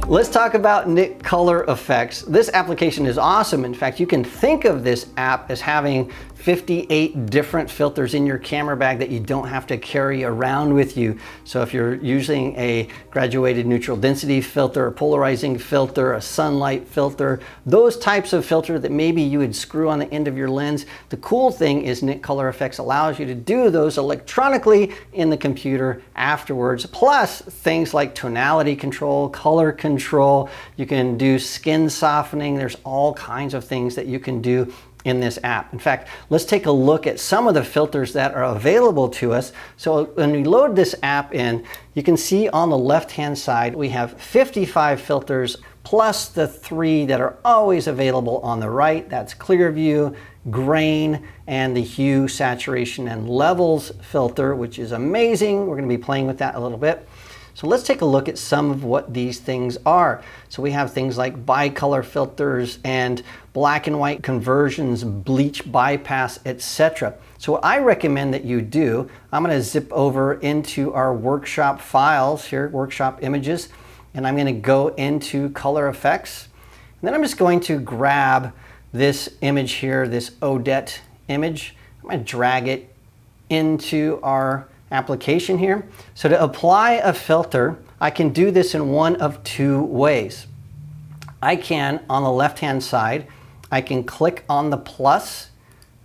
Let's talk about Nik Color Efex. This application is awesome. In fact, you can think of this app as having 58 different filters in your camera bag that you don't have to carry around with you. So if you're using a graduated neutral density filter, a polarizing filter, a sunlight filter, those types of filter that maybe you would screw on the end of your lens, the cool thing is Nik Color Efex allows you to do those electronically in the computer afterwards, plus things like tonality control, color control, you can do skin softening. There's all kinds of things that you can do in this app. In fact, let's take a look at some of the filters that are available to us. So when we load this app in, you can see on the left-hand side, we have 55 filters plus the 3 that are always available on the right. That's clear view, grain, and the hue, saturation, and levels filter, which is amazing. We're gonna be playing with that a little bit. So let's take a look at some of what these things are. So we have things like bicolor filters and black and white conversions, bleach bypass, etc. So what I recommend that you do, I'm going to zip over into our workshop files here, workshop images, and I'm going to go into Color Efex. And then I'm just going to grab this image here, this Odette image. I'm going to drag it into our application here. So to apply a filter, I can do this in one of 2 ways. I can, on the left-hand side, I can click on the plus,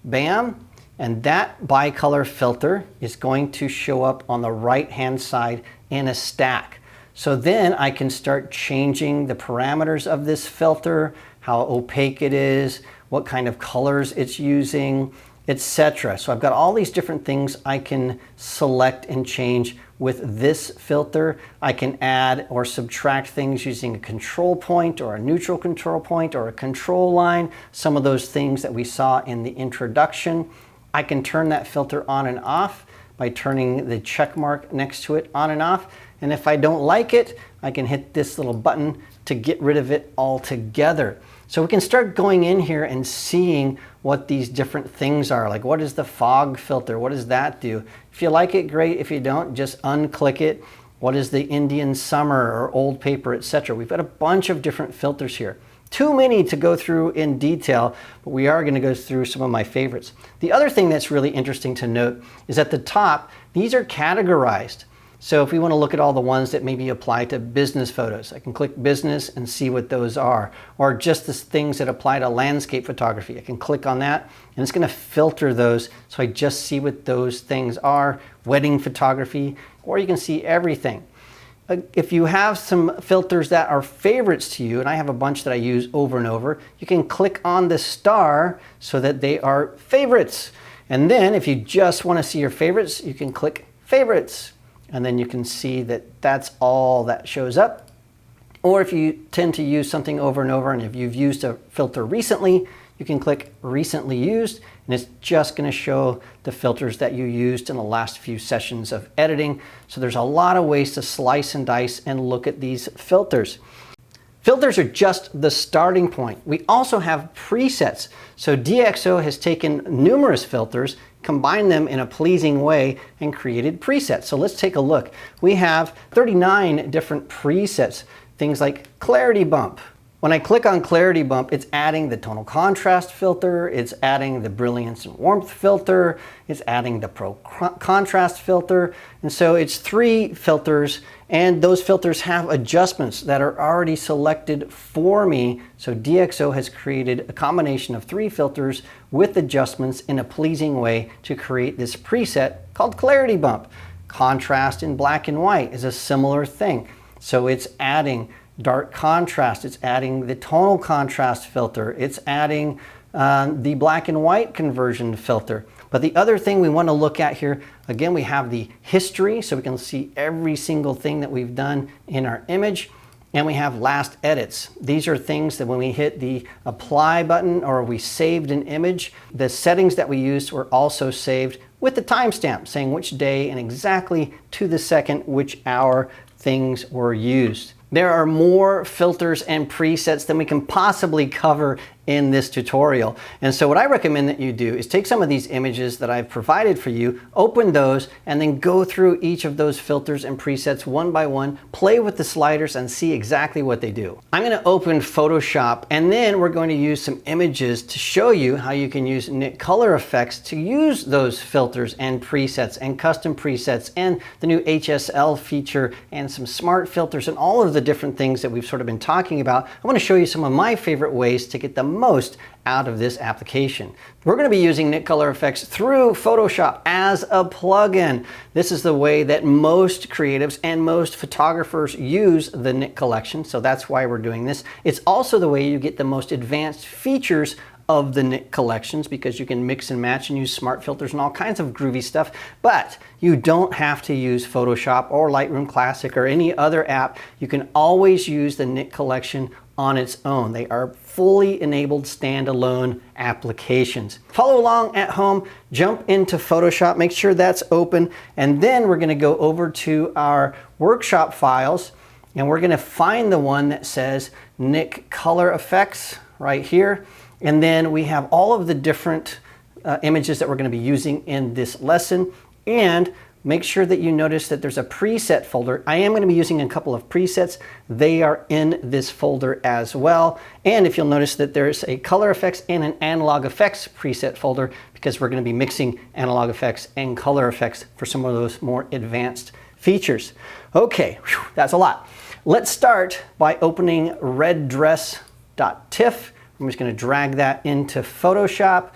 bam, and that bicolor filter is going to show up on the right-hand side in a stack. So then I can start changing the parameters of this filter, how opaque it is, what kind of colors it's using, etc. So I've got all these different things I can select and change with this filter. I can add or subtract things using a control point or a neutral control point or a control line, some of those things that we saw in the introduction. I can turn that filter on and off by turning the check mark next to it on and off. And if I don't like it, I can hit this little button to get rid of it altogether. So we can start going in here and seeing what these different things are. Like, what is the fog filter? What does that do? If you like it, great. If you don't, just unclick it. What is the Indian summer or old paper, etc.? We've got a bunch of different filters here. Too many to go through in detail, but we are going to go through some of my favorites. The other thing that's really interesting to note is at the top, these are categorized. So if we want to look at all the ones that maybe apply to business photos, I can click business and see what those are. Or just the things that apply to landscape photography. I can click on that and it's going to filter those so I just see what those things are. Wedding photography, or you can see everything. If you have some filters that are favorites to you, and I have a bunch that I use over and over, you can click on the star so that they are favorites. And then if you just want to see your favorites, you can click favorites. And then you can see that that's all that shows up. Or if you tend to use something over and over, and if you've used a filter recently, you can click recently used, and it's just going to show the filters that you used in the last few sessions of editing. So there's a lot of ways to slice and dice and look at these filters. Filters are just the starting point. We also have presets. So DxO has taken numerous filters, combined them in a pleasing way, and created presets. So let's take a look. We have 39 different presets. Things like clarity bump. When I click on clarity bump, it's adding the tonal contrast filter, it's adding the brilliance and warmth filter, it's adding the pro contrast filter. And so it's 3 filters, and those filters have adjustments that are already selected for me. So DxO has created a combination of 3 filters with adjustments in a pleasing way to create this preset called clarity bump. Contrast in black and white is a similar thing. So it's adding dark contrast, it's adding the tonal contrast filter, it's adding the black and white conversion filter. But the other thing we want to look at here, again, we have the history, so we can see every single thing that we've done in our image. And we have last edits. These are things that when we hit the apply button or we saved an image, the settings that we used were also saved with the timestamp saying which day and exactly to the second which hour things were used. There are more filters and presets than we can possibly cover in this tutorial. And so what I recommend that you do is take some of these images that I've provided for you, open those, and then go through each of those filters and presets one by one, play with the sliders and see exactly what they do. I'm going to open Photoshop, and then we're going to use some images to show you how you can use Nik Color Efex to use those filters and presets and custom presets and the new HSL feature and some smart filters and all of the different things that we've sort of been talking about. I want to show you some of my favorite ways to get the most out of this application. We're going to be using Nik Color Efex through Photoshop as a plugin. This is the way that most creatives and most photographers use the Nik collection, so that's why we're doing this. It's also the way you get the most advanced features of the Nik collections, because you can mix and match and use smart filters and all kinds of groovy stuff, but you don't have to use Photoshop or Lightroom Classic or any other app. You can always use the Nik collection on its own. They are fully enabled standalone applications. Follow along at home, jump into Photoshop, make sure that's open, and then we're going to go over to our workshop files, and we're going to find the one that says Nik Color Efex right here. And then we have all of the different images that we're going to be using in this lesson. And make sure that you notice that there's a preset folder. I am going to be using a couple of presets. They are in this folder as well. And if you'll notice that there's a color effects and an analog effects preset folder, because we're going to be mixing analog effects and color effects for some of those more advanced features. Okay, whew, that's a lot. Let's start by opening reddress.tiff. I'm just going to drag that into Photoshop,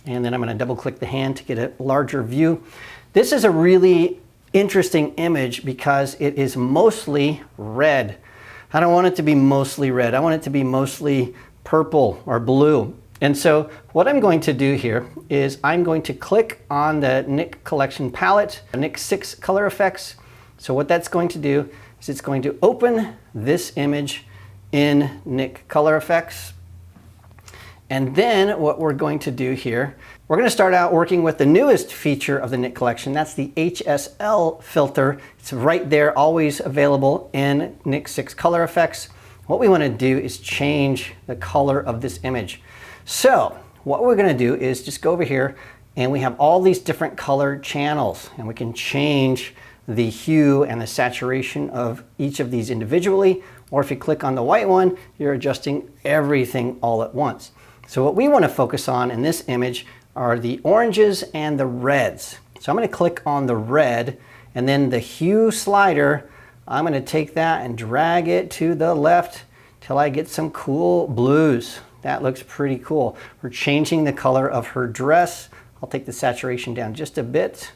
and then I'm going to double click the hand to get a larger view. This is a really interesting image because it is mostly red. I don't want it to be mostly red. I want it to be mostly purple or blue. And so what I'm going to do here is I'm going to click on the Nik collection palette, Nik 6 Color Efex. So what that's going to do is it's going to open this image in Nik Color Efex. And then what we're going to do here, we're going to start out working with the newest feature of the Nik collection. That's the HSL filter. It's right there, always available in Nik 6 Color Efex. What we want to do is change the color of this image. So what we're going to do is just go over here, and we have all these different color channels, and we can change the hue and the saturation of each of these individually. Or if you click on the white one, you're adjusting everything all at once. So what we want to focus on in this image are the oranges and the reds. So I'm going to click on the red, and then the hue slider, I'm going to take that and drag it to the left till I get some cool blues. That looks pretty cool. We're changing the color of her dress. I'll take the saturation down just a bit.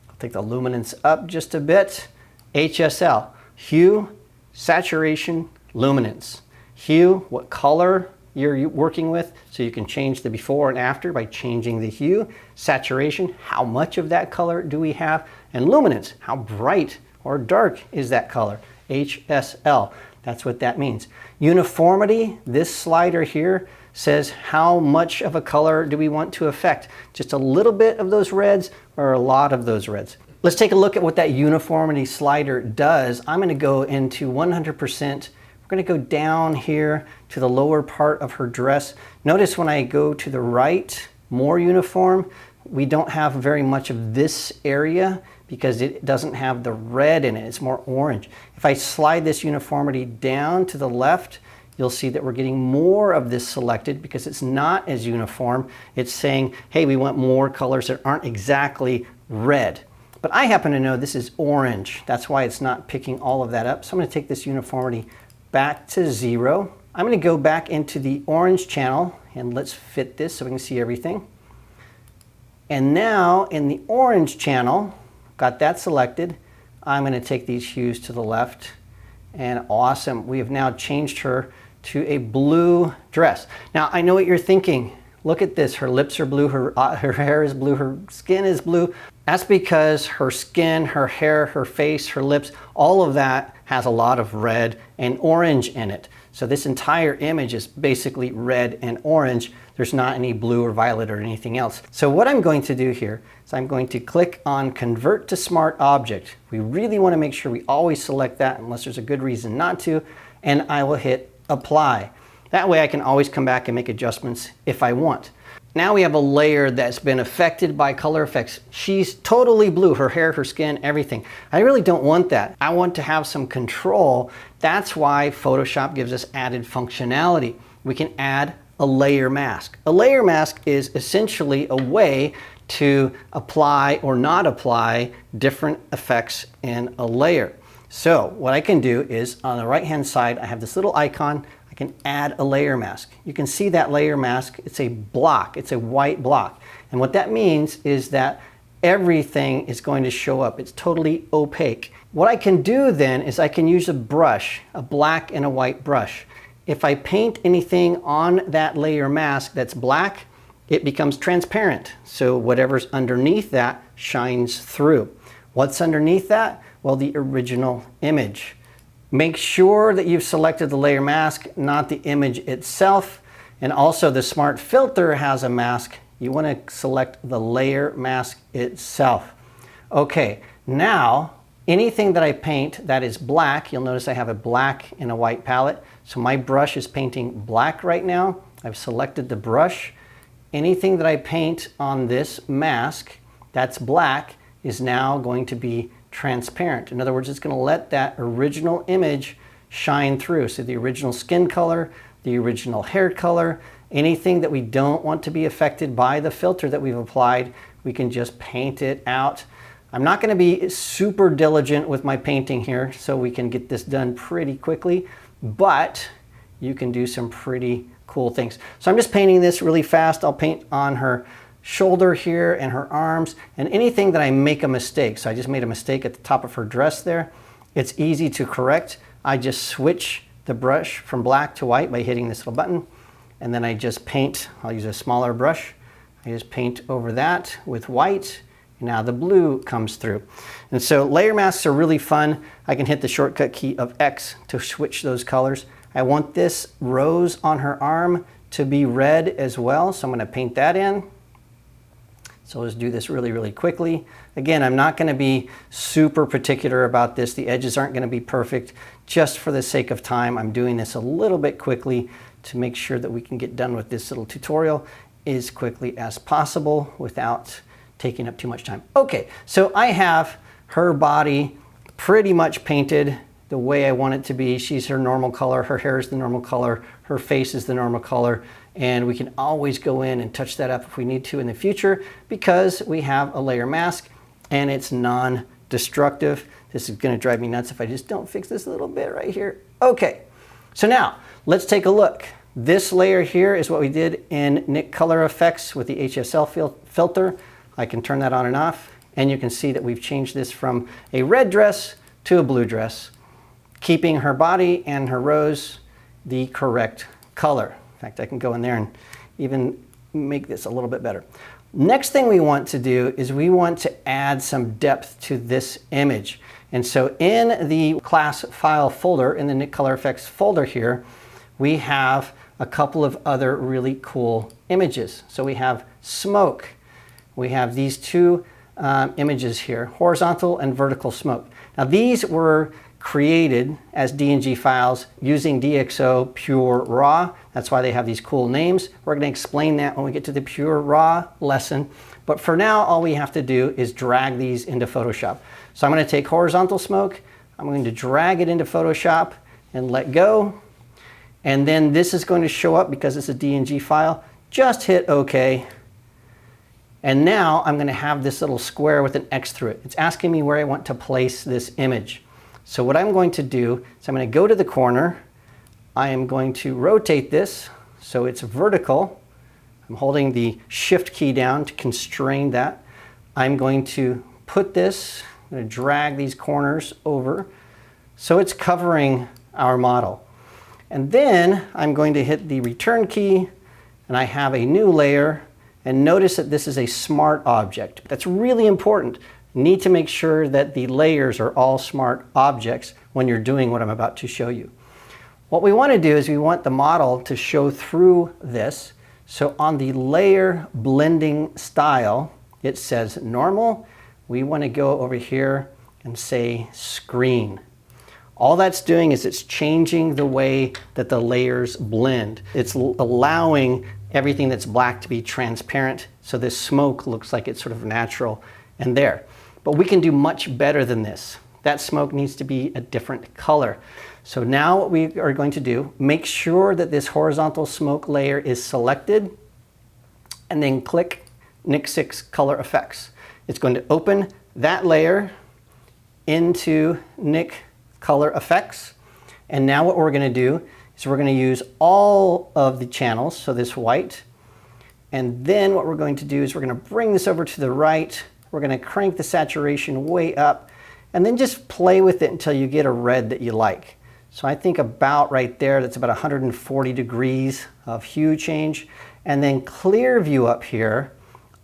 I'll take the luminance up just a bit. HSL, hue, saturation, luminance. Hue, what color you're working with, so you can change the before and after by changing the hue. Saturation, how much of that color do we have? And luminance, how bright or dark is that color? HSL, that's what that means. Uniformity, this slider here says how much of a color do we want to affect? Just a little bit of those reds or a lot of those reds? Let's take a look at what that uniformity slider does. I'm going to go into 100%. We're going to go down here to the lower part of her dress. Notice when I go to the right, more uniform, we don't have very much of this area because it doesn't have the red in it. It's more orange. If I slide this uniformity down to the left, you'll see that we're getting more of this selected because it's not as uniform. It's saying, hey, we want more colors that aren't exactly red. But I happen to know this is orange. That's why it's not picking all of that up. So I'm going to take this uniformity back to 0. I'm going to go back into the orange channel, and let's fit this so we can see everything. And now in the orange channel, got that selected, I'm going to take these hues to the left, and awesome, we have now changed her to a blue dress. Now I know what you're thinking. Look at this, her lips are blue, her hair is blue, her skin is blue. That's because her skin, her hair, her face, her lips, all of that has a lot of red and orange in it. So this entire image is basically red and orange. There's not any blue or violet or anything else. So what I'm going to do here is I'm going to click on Convert to Smart Object. We really want to make sure we always select that unless there's a good reason not to, and I will hit Apply. That way I can always come back and make adjustments if I want. Now we have a layer that's been affected by color effects. She's totally blue, her hair, her skin, everything. I really don't want that. I want to have some control. That's why Photoshop gives us added functionality. We can add a layer mask. A layer mask is essentially a way to apply or not apply different effects in a layer. So what I can do is on the right hand side, I have this little icon. I can add a layer mask. You can see that layer mask, it's a block, it's a white block. And what that means is that everything is going to show up. It's totally opaque. What I can do then is I can use a brush, a black and a white brush. If I paint anything on that layer mask that's black, it becomes transparent. So whatever's underneath that shines through. What's underneath that? Well, the original image. Make sure that you've selected the layer mask, not the image itself. And also the smart filter has a mask. You want to select the layer mask itself. Okay, now anything that I paint that is black, you'll notice I have a black and a white palette. So my brush is painting black right now. I've selected the brush. Anything that I paint on this mask that's black is now going to be transparent. In other words, it's going to let that original image shine through. So the original skin color, the original hair color, anything that we don't want to be affected by the filter that we've applied, we can just paint it out. I'm not going to be super diligent with my painting here, so we can get this done pretty quickly, but you can do some pretty cool things. So I'm just painting this really fast. I'll paint on her shoulder here and her arms, and anything that I make a mistake. So I just made a mistake at the top of her dress there. It's easy to correct. I just switch the brush from black to white by hitting this little button, and then I just paint. I'll use a smaller brush. I just paint over that with white, and now the blue comes through. And so layer masks are really fun. I can hit the shortcut key of X to switch those colors. I want this rose on her arm to be red as well, so I'm going to paint that in. So let's do this really, really quickly. Again, I'm not going to be super particular about this. The edges aren't going to be perfect. Just for the sake of time, I'm doing this a little bit quickly to make sure that we can get done with this little tutorial as quickly as possible without taking up too much time. Okay, so I have her body pretty much painted the way I want it to be. She's her normal color, her hair is the normal color, her face is the normal color, and we can always go in and touch that up if we need to in the future because we have a layer mask and it's non-destructive. This is going to drive me nuts if I just don't fix this little bit right here. Okay, so now let's take a look. This layer here is what we did in Nik Color Efex with the HSL filter. I can turn that on and off, and you can see that we've changed this from a red dress to a blue dress, keeping her body and her rose the correct color. In fact, I can go in there and even make this a little bit better. Next thing we want to do is we want to add some depth to this image. And so in the class file folder, in the Nik Color Efex folder here, we have a couple of other really cool images. So we have smoke. We have these two images here, horizontal and vertical smoke. Now these were created as DNG files using DxO Pure Raw. That's why they have these cool names. We're going to explain that when we get to the Pure Raw lesson. But for now, all we have to do is drag these into Photoshop. So I'm going to take horizontal smoke. I'm going to drag it into Photoshop and let go. And then this is going to show up because it's a DNG file. Just hit OK. And now I'm going to have this little square with an X through it. It's asking me where I want to place this image. So what I'm going to do is I'm going to go to the corner. I am going to rotate this so it's vertical. I'm holding the Shift key down to constrain that. I'm going to put this, I'm going to drag these corners over so it's covering our model. And then I'm going to hit the Return key, and I have a new layer. And notice that this is a smart object. That's really important. You need to make sure that the layers are all smart objects when you're doing what I'm about to show you. What we want to do is we want the model to show through this. So on the layer blending style, it says normal. We want to go over here and say screen. All that's doing is it's changing the way that the layers blend. It's allowing everything that's black to be transparent, so this smoke looks like it's sort of natural and there. But we can do much better than this. That smoke needs to be a different color. So now what we are going to do, make sure that this horizontal smoke layer is selected, and then click Nik Color Efex. It's going to open that layer into Nik Color Efex. And now what we're going to do is we're going to use all of the channels, so this white. And then what we're going to do is we're going to bring this over to the right. We're going to crank the saturation way up, and then just play with it until you get a red that you like. So I think about right there, that's about 140 degrees of hue change. And then clear view up here,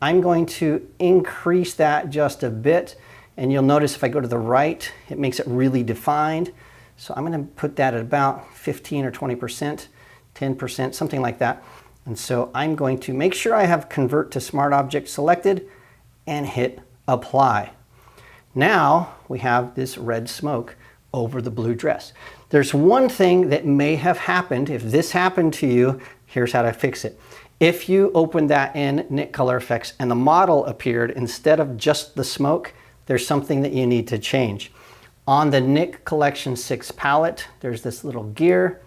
I'm going to increase that just a bit. And you'll notice if I go to the right, it makes it really defined. So I'm going to put that at about 15 or 20%, 10%, something like that. And so I'm going to make sure I have Convert to Smart Object selected and hit Apply. Now we have this red smoke over the blue dress. There's one thing that may have happened. If this happened to you, here's how to fix it. If you opened that in Nik Color Efex and the model appeared instead of just the smoke, there's something that you need to change. On the Nik Collection 6 palette, there's this little gear,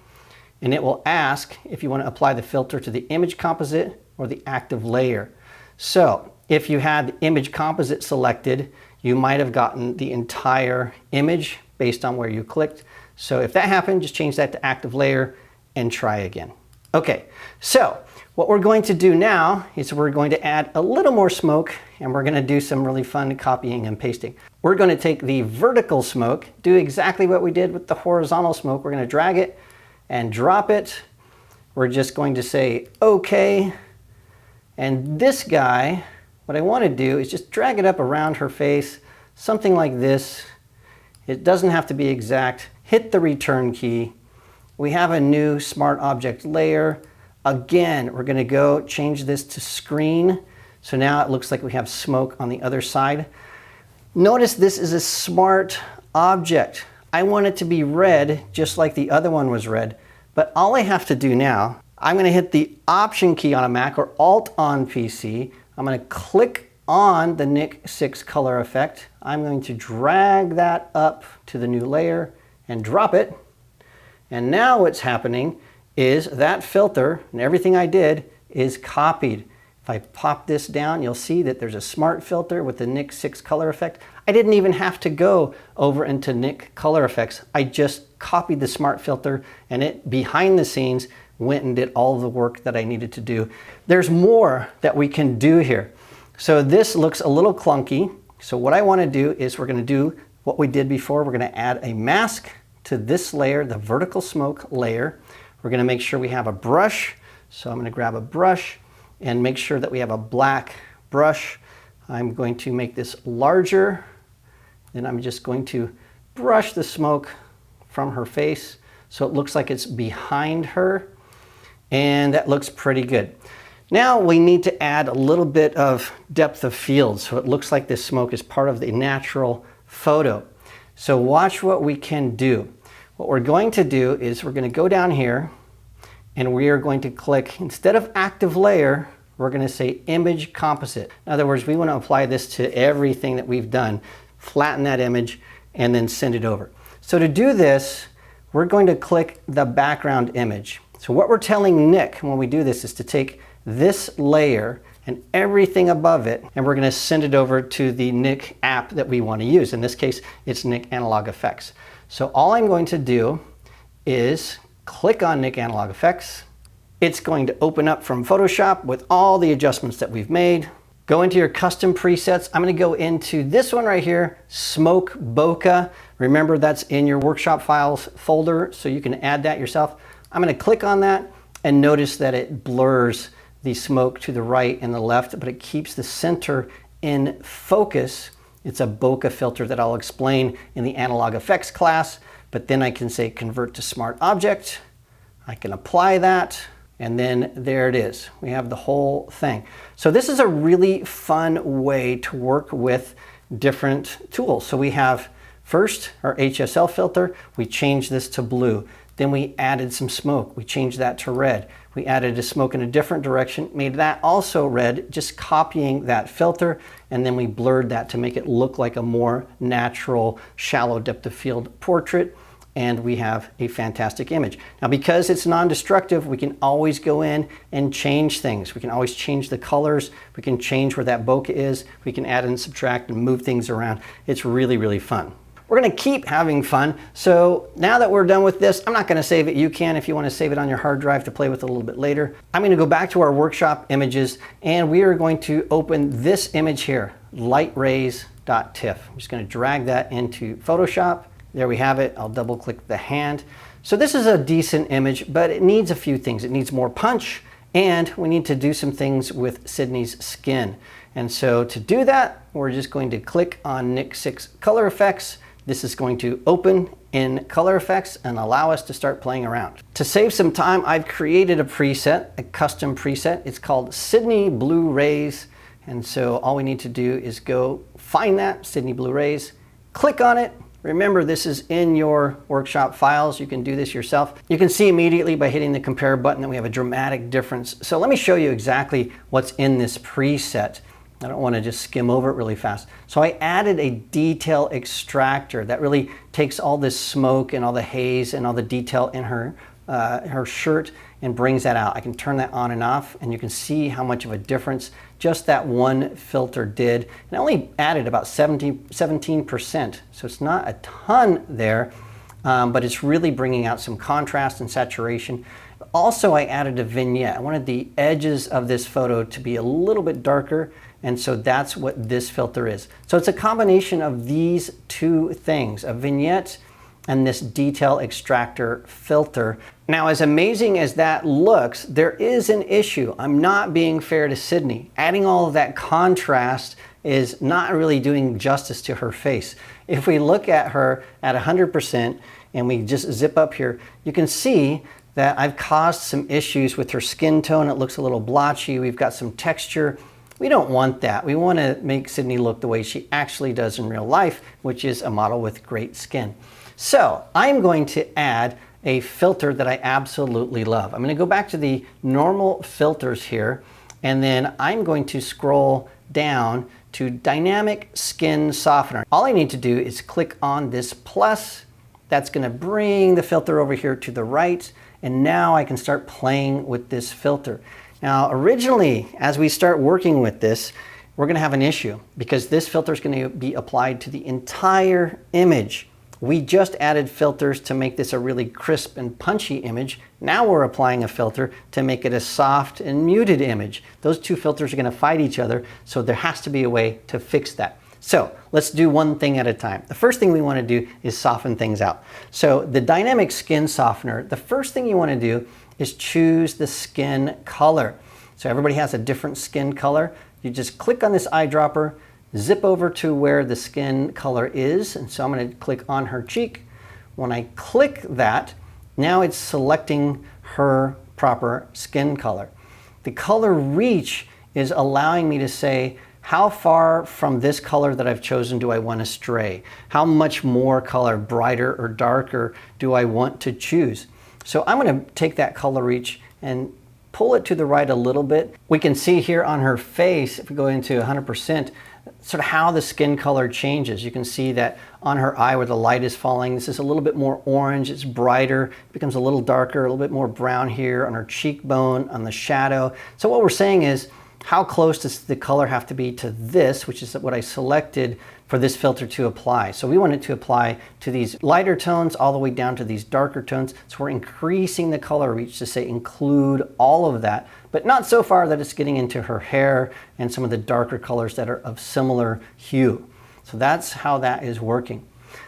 and it will ask if you want to apply the filter to the image composite or the active layer. So if you had the image composite selected, you might have gotten the entire image based on where you clicked. So if that happened, just change that to active layer and try again. Okay, so what we're going to do now is we're going to add a little more smoke, and we're going to do some really fun copying and pasting. We're going to take the vertical smoke, do exactly what we did with the horizontal smoke. We're going to drag it and drop it. We're just going to say okay. And this guy, what I want to do is just drag it up around her face, something like this. It doesn't have to be exact. Hit the return key. We have a new smart object layer. Again, we're going to go change this to screen. So now it looks like we have smoke on the other side. Notice this is a smart object. I want it to be red just like the other one was red. But all I have to do now, I'm going to hit the Option key on a Mac or Alt on PC. I'm going to click on the Nik Color Efex. I'm going to drag that up to the new layer and drop it. And now what's happening is that filter and everything I did is copied. If I pop this down, you'll see that there's a smart filter with the Nik Color Efex. I didn't even have to go over into Nik Color Efex. I just copied the smart filter, and it behind the scenes went and did all the work that I needed to do. There's more that we can do here. So this looks a little clunky. So what I want to do is we're going to do what we did before. We're going to add a mask to this layer, the vertical smoke layer. We're going to make sure we have a brush. So I'm going to grab a brush and make sure that we have a black brush. I'm going to make this larger. Then I'm just going to brush the smoke from her face so it looks like it's behind her. And that looks pretty good. Now we need to add a little bit of depth of field so it looks like this smoke is part of the natural photo. So watch what we can do. What we're going to do is we're going to go down here and we are going to click, instead of active layer, we're going to say image composite. In other words, we want to apply this to everything that we've done, flatten that image, and then send it over. So to do this, we're going to click the background image. So what we're telling Nik when we do this is to take this layer and everything above it, and we're going to send it over to the Nik app that we want to use. In this case, it's Nik Analog Efex. So all I'm going to do is click on Nik Analog Efex. It's going to open up from Photoshop with all the adjustments that we've made. Go into your custom presets. I'm going to go into this one right here, Smoke Bokeh. Remember, that's in your workshop files folder, so you can add that yourself. I'm going to click on that and notice that it blurs the smoke to the right and the left, but it keeps the center in focus. It's a bokeh filter that I'll explain in the Analog Efex class, but then I can say Convert to Smart Object, I can apply that, and then there it is. We have the whole thing. So this is a really fun way to work with different tools. So we have first our HSL filter, we changed this to blue. Then we added some smoke, we changed that to red. We added a smoke in a different direction, made that also red, just copying that filter, and then we blurred that to make it look like a more natural, shallow depth of field portrait, and we have a fantastic image. Now, because it's non-destructive, we can always go in and change things. We can always change the colors, we can change where that bokeh is, we can add and subtract and move things around. It's really, really fun. We're gonna keep having fun. So now that we're done with this, I'm not gonna save it. You can if you wanna save it on your hard drive to play with a little bit later. I'm gonna go back to our workshop images, and we are going to open this image here, lightrays.tiff. I'm just gonna drag that into Photoshop. There we have it. I'll double click the hand. So this is a decent image, but it needs a few things. It needs more punch, and we need to do some things with Sydney's skin. And so to do that, we're just going to click on Nik Color Efex. This is going to open in Color Efex and allow us to start playing around. To save some time, I've created a preset, a custom preset. It's called Sydney Blue Rays. And so all we need to do is go find that, Sydney Blue Rays, click on it. Remember, this is in your workshop files. You can do this yourself. You can see immediately by hitting the compare button that we have a dramatic difference. So let me show you exactly what's in this preset. I don't want to just skim over it really fast. So I added a detail extractor that really takes all this smoke and all the haze and all the detail in her shirt and brings that out. I can turn that on and off, and you can see how much of a difference just that one filter did. And I only added about 17%, so it's not a ton there, but it's really bringing out some contrast and saturation. Also, I added a vignette. I wanted the edges of this photo to be a little bit darker, and so that's what this filter is. So it's a combination of these two things, a vignette and this detail extractor filter. Now, as amazing as that looks, there is an issue. I'm not being fair to Sydney. Adding all of that contrast is not really doing justice to her face. If we look at her at 100% and we just zip up here, you can see that I've caused some issues with her skin tone. It looks a little blotchy. We've got some texture. We don't want that. We want to make Sydney look the way she actually does in real life, which is a model with great skin. So I'm going to add a filter that I absolutely love. I'm going to go back to the normal filters here, and then I'm going to scroll down to Dynamic Skin Softener. All I need to do is click on this plus. That's going to bring the filter over here to the right, and now I can start playing with this filter. Now, originally, as we start working with this, we're going to have an issue because this filter is going to be applied to the entire image. We just added filters to make this a really crisp and punchy image. Now we're applying a filter to make it a soft and muted image. Those two filters are going to fight each other, so there has to be a way to fix that. So let's do one thing at a time. The first thing we want to do is soften things out. So the Dynamic Skin Softener, the first thing you want to do is choose the skin color. So everybody has a different skin color. You just click on this eyedropper, zip over to where the skin color is. And so I'm going to click on her cheek. When I click that, now it's selecting her proper skin color. The color reach is allowing me to say, how far from this color that I've chosen do I want to stray? How much more color, brighter or darker, do I want to choose? So I'm going to take that color reach and pull it to the right a little bit. We can see here on her face, if we go into 100%, sort of how the skin color changes. You can see that on her eye where the light is falling, this is a little bit more orange, it's brighter, it becomes a little darker, a little bit more brown here on her cheekbone, on the shadow. So what we're saying is, how close does the color have to be to this, which is what I selected for this filter to apply. So we want it to apply to these lighter tones all the way down to these darker tones. So we're increasing the color reach to say include all of that, but not so far that it's getting into her hair and some of the darker colors that are of similar hue. So that's how that is working.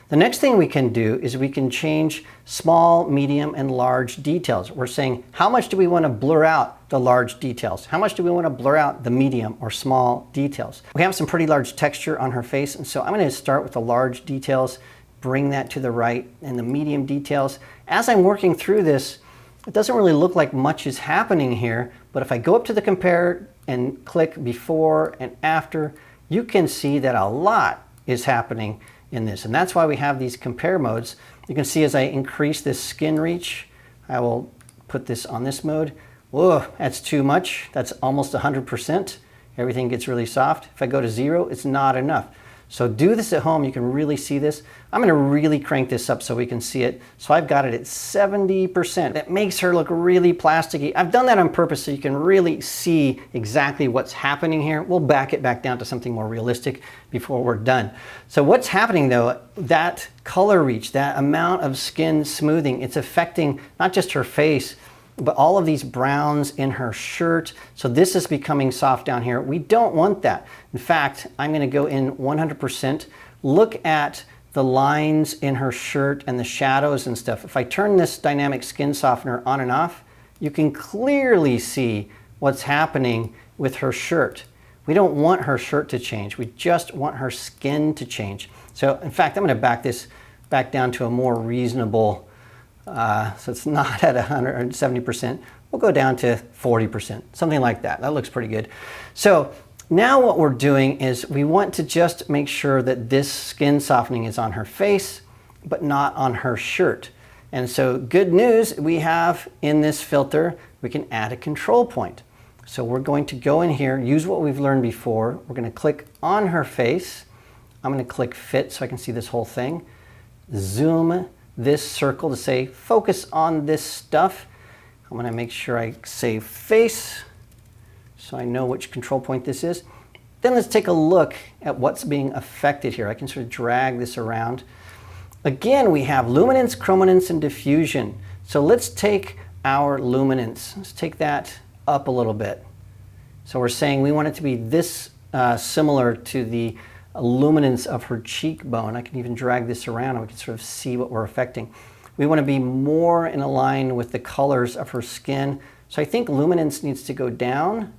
The next thing we can do is we can change small, medium, and large details. We're saying, how much do we want to blur out the large details? How much do we want to blur out the medium or small details? We have some pretty large texture on her face, and so I'm going to start with the large details, bring that to the right, and the medium details. As I'm working through this, it doesn't really look like much is happening here, but if I go up to the compare and click before and after, you can see that a lot is happening in this. And that's why we have these compare modes. You can see as I increase this skin reach, I will put this on this mode. Whoa, that's too much. That's almost 100%. Everything gets really soft. If I go to 0, it's not enough. So do this at home. You can really see this. I'm going to really crank this up so we can see it. So I've got it at 70%. That makes her look really plasticky. I've done that on purpose so you can really see exactly what's happening here. We'll back it back down to something more realistic before we're done. So what's happening though, that color reach, that amount of skin smoothing, it's affecting not just her face, but all of these browns in her shirt. So this is becoming soft down here. We don't want that. In fact, I'm going to go in 100%. Look at the lines in her shirt and the shadows and stuff. If I turn this dynamic skin softener on and off, you can clearly see what's happening with her shirt. We don't want her shirt to change. We just want her skin to change. So in fact, I'm going to back this back down to a more reasonable, so it's not at 170%. We'll go down to 40%, something like that. That looks pretty good. So now what we're doing is we want to just make sure that this skin softening is on her face, but not on her shirt. And so good news, we have in this filter, we can add a control point. So we're going to go in here, use what we've learned before. We're going to click on her face. I'm going to click fit so I can see this whole thing. Zoom this circle to say focus on this stuff. I'm going to make sure I say face so I know which control point this is. Then let's take a look at what's being affected here. I can sort of drag this around. Again, we have luminance, chrominance, and diffusion. So let's take our luminance. Let's take that up a little bit. So we're saying we want it to be this similar to the luminance of her cheekbone. I can even drag this around and we can sort of see what we're affecting. We want to be more in line with the colors of her skin. So I think luminance needs to go down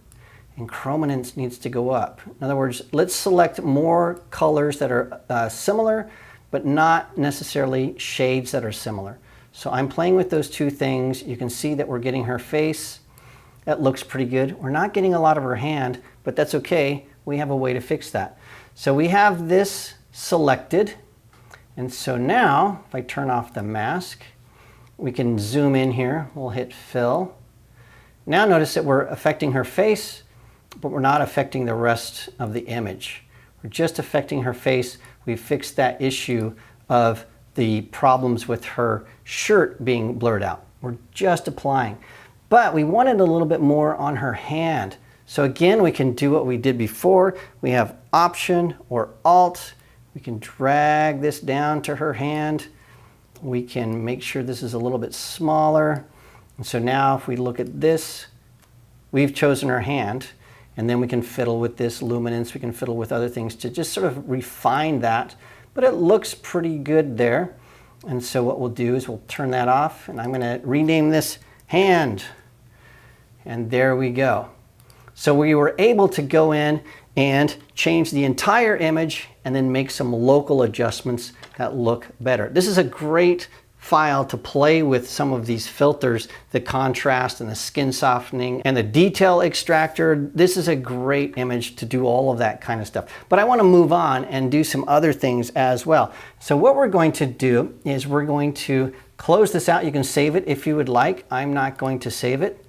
and chrominance needs to go up. In other words, let's select more colors that are similar, but not necessarily shades that are similar. So I'm playing with those two things. You can see that we're getting her face. That looks pretty good. We're not getting a lot of her hand, but that's okay. We have a way to fix that. So we have this selected. And so now, if I turn off the mask, we can zoom in here. We'll hit fill. Now notice that we're affecting her face, but we're not affecting the rest of the image. We're just affecting her face. We fixed that issue of the problems with her shirt being blurred out. We're just applying. But we wanted a little bit more on her hand. So again, we can do what we did before. We have Option or Alt. We can drag this down to her hand. We can make sure this is a little bit smaller. And so now if we look at this, we've chosen her hand. And then we can fiddle with this luminance. We can fiddle with other things to just sort of refine that. But it looks pretty good there. And so what we'll do is we'll turn that off. And I'm going to rename this hand. And there we go. So we were able to go in and change the entire image and then make some local adjustments that look better. This is a great file to play with some of these filters, the contrast and the skin softening and the detail extractor. This is a great image to do all of that kind of stuff. But I want to move on and do some other things as well. So what we're going to do is we're going to close this out. You can save it if you would like. I'm not going to save it.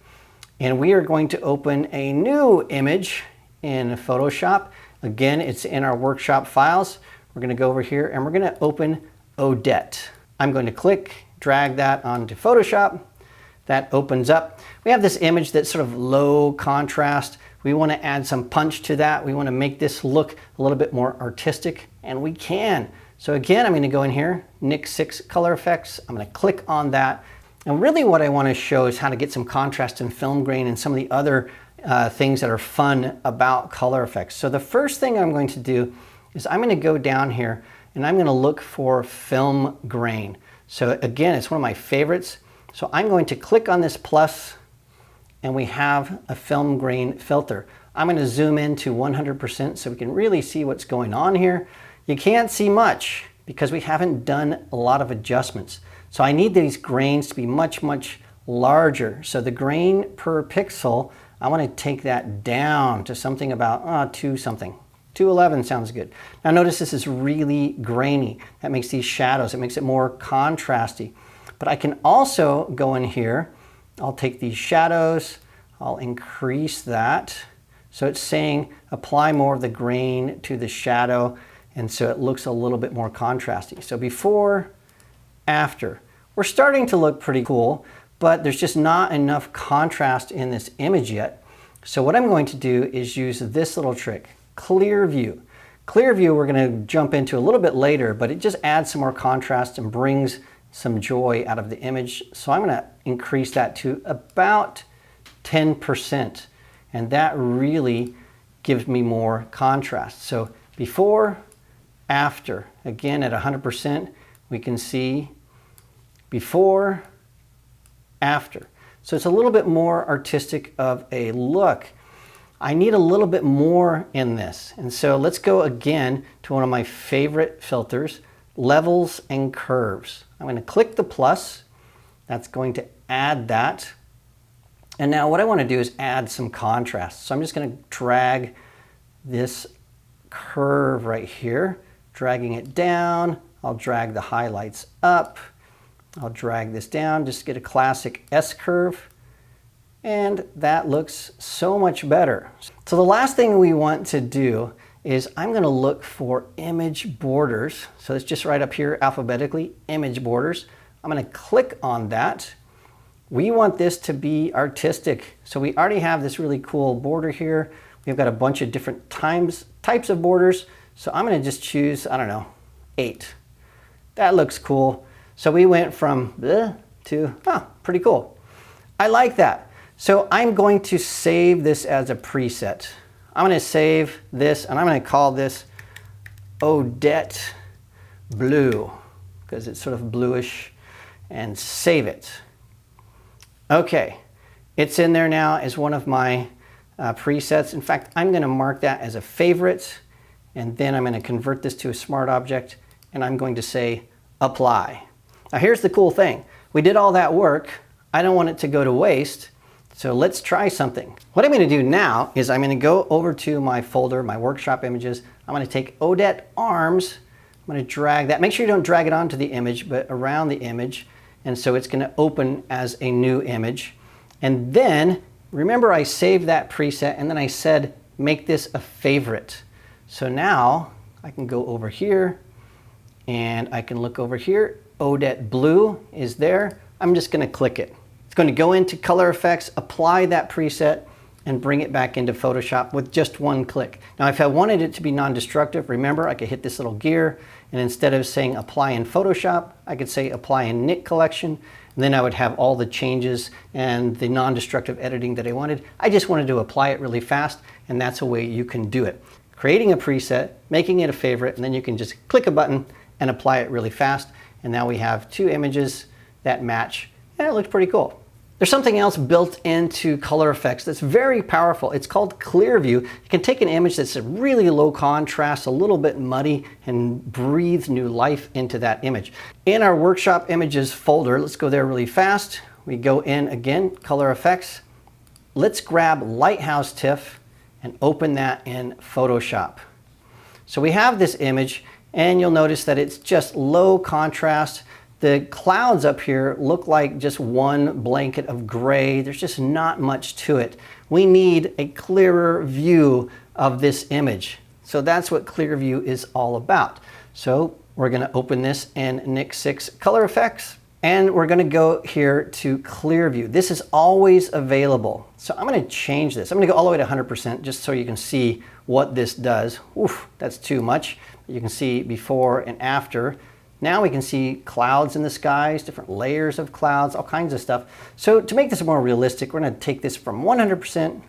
And we are going to open a new image in Photoshop. Again, it's in our workshop files. We're going to go over here and we're going to open Odette. I'm going to click, drag that onto Photoshop. That opens up. We have this image that's sort of low contrast. We want to add some punch to that. We want to make this look a little bit more artistic, and we can. So again, I'm going to go in here, Nik Color Efex. I'm going to click on that. And really what I want to show is how to get some contrast in film grain and some of the other things that are fun about color effects. So the first thing I'm going to do is I'm going to go down here and I'm going to look for film grain. So again, it's one of my favorites. So I'm going to click on this plus and we have a film grain filter. I'm going to zoom in to 100% so we can really see what's going on here. You can't see much because we haven't done a lot of adjustments. So I need these grains to be much, much larger. So the grain per pixel, I want to take that down to something about 2 something. 211 sounds good. Now notice this is really grainy. That makes these shadows, it makes it more contrasty. But I can also go in here, I'll take these shadows, I'll increase that. So it's saying apply more of the grain to the shadow, and so it looks a little bit more contrasty. So before, after. We're starting to look pretty cool, but there's just not enough contrast in this image yet. So what I'm going to do is use this little trick, clear view. Clear view we're going to jump into a little bit later, but it just adds some more contrast and brings some joy out of the image. So I'm going to increase that to about 10%. And that really gives me more contrast. So before, after. Again, at 100%, we can see before, after. So it's a little bit more artistic of a look. I need a little bit more in this. And so let's go again to one of my favorite filters, levels and curves. I'm going to click the plus. That's going to add that. And now what I want to do is add some contrast. So I'm just going to drag this curve right here, dragging it down. I'll drag the highlights up. I'll drag this down, just get a classic S curve. And that looks so much better. So the last thing we want to do is I'm going to look for image borders. So it's just right up here alphabetically, image borders. I'm going to click on that. We want this to be artistic. So we already have this really cool border here. We've got a bunch of different types of borders. So I'm going to just choose, I don't know, 8. That looks cool. So we went from to, pretty cool. I like that. So I'm going to save this as a preset. I'm going to save this and I'm going to call this Odette Blue because it's sort of bluish, and save it. Okay, it's in there now as one of my presets. In fact, I'm going to mark that as a favorite, and then I'm going to convert this to a smart object, and I'm going to say apply. Now here's the cool thing. We did all that work. I don't want it to go to waste, so let's try something. What I'm going to do now is I'm going to go over to my folder, my workshop images. I'm going to take Odette arms. I'm going to drag that. Make sure you don't drag it onto the image, but around the image. And so it's going to open as a new image. And then, remember I saved that preset and then I said, make this a favorite. So now I can go over here and I can look over here. Odette Blue is there. I'm just going to click it. It's going to go into Color Efex, apply that preset, and bring it back into Photoshop with just one click. Now if I wanted it to be non-destructive, remember I could hit this little gear, and instead of saying apply in Photoshop, I could say apply in Nik Collection, and then I would have all the changes and the non-destructive editing that I wanted. I just wanted to apply it really fast, and that's a way you can do it. Creating a preset, making it a favorite, and then you can just click a button and apply it really fast, and now we have 2 images that match, and it looks pretty cool. There's something else built into Color Efex that's very powerful. It's called Clear View. You can take an image that's a really low contrast, a little bit muddy, and breathe new life into that image. In our Workshop Images folder, let's go there really fast. We go in again, Color Efex. Let's grab Lighthouse TIFF and open that in Photoshop. So we have this image, and you'll notice that it's just low contrast. The clouds up here look like just one blanket of gray. There's just not much to it. We need a clearer view of this image. So that's what Clear View is all about. So we're going to open this in Nik 6 Color Efex, and we're going to go here to Clear View. This is always available. So I'm going to change this. I'm going to go all the way to 100% just so you can see what this does. Oof, that's too much. You can see before and after. Now we can see clouds in the skies, different layers of clouds, all kinds of stuff. So to make this more realistic, we're going to take this from 100%.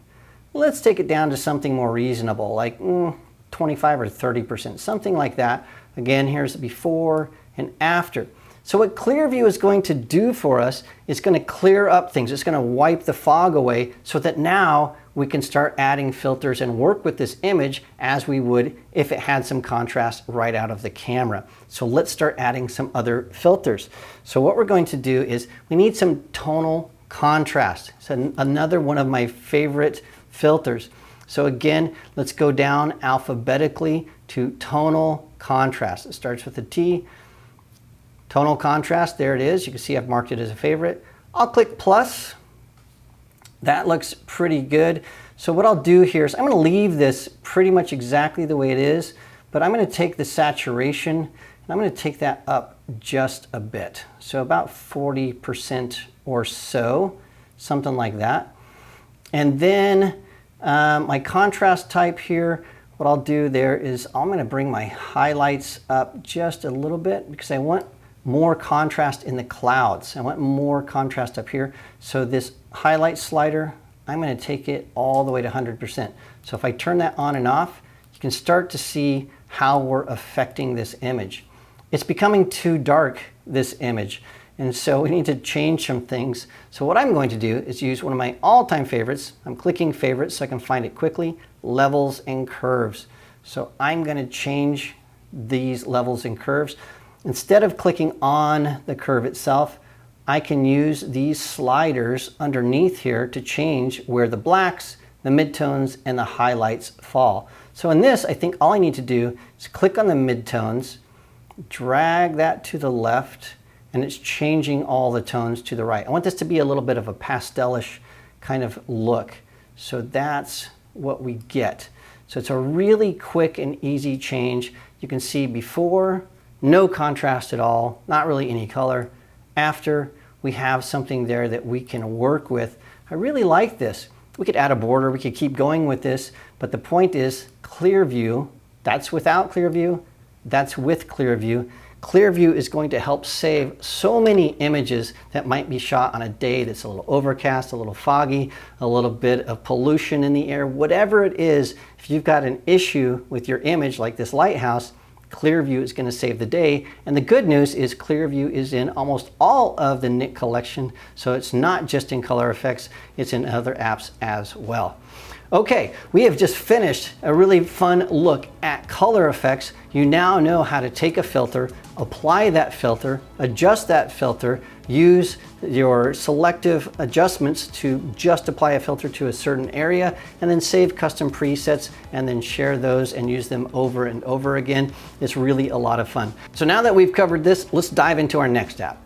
Let's take it down to something more reasonable, like 25 or 30%, something like that. Again, here's the before and after. So what Clear View is going to do for us is going to clear up things. It's going to wipe the fog away so that now we can start adding filters and work with this image as we would if it had some contrast right out of the camera. So let's start adding some other filters. So what we're going to do is we need some tonal contrast. So another one of my favorite filters. So again, let's go down alphabetically to tonal contrast. It starts with a T. Tonal contrast, there it is. You can see I've marked it as a favorite. I'll click plus. That looks pretty good. So what I'll do here is I'm going to leave this pretty much exactly the way it is, but I'm going to take the saturation and I'm going to take that up just a bit. So about 40% or so, something like that. And then my contrast type here, what I'll do there is I'm going to bring my highlights up just a little bit because I want more contrast in the clouds. I want more contrast up here. So this highlight slider, I'm going to take it all the way to 100%. So if I turn that on and off, you can start to see how we're affecting this image. It's becoming too dark, this image. And so we need to change some things. So what I'm going to do is use one of my all-time favorites. I'm clicking favorites so I can find it quickly. Levels and curves. So I'm going to change these levels and curves. Instead of clicking on the curve itself, I can use these sliders underneath here to change where the blacks, the midtones, and the highlights fall. So in this, I think all I need to do is click on the midtones, drag that to the left, and it's changing all the tones to the right. I want this to be a little bit of a pastelish kind of look. So that's what we get. So it's a really quick and easy change. You can see before, no contrast at all, not really any color. After, we have something there that we can work with. I really like this. We could add a border, we could keep going with this, but the point is clear view, that's without clear view, that's with clear view. Clear view is going to help save so many images that might be shot on a day that's a little overcast, a little foggy, a little bit of pollution in the air, whatever it is. If you've got an issue with your image like this lighthouse, Clearview is going to save the day. And the good news is Clearview is in almost all of the Nik collection, so it's not just in Color Efex, it's in other apps as well. Okay, we have just finished a really fun look at Color Efex. You now know how to take a filter, apply that filter, adjust that filter, use your selective adjustments to just apply a filter to a certain area, and then save custom presets and then share those and use them over and over again. It's really a lot of fun. So now that we've covered this, let's dive into our next app.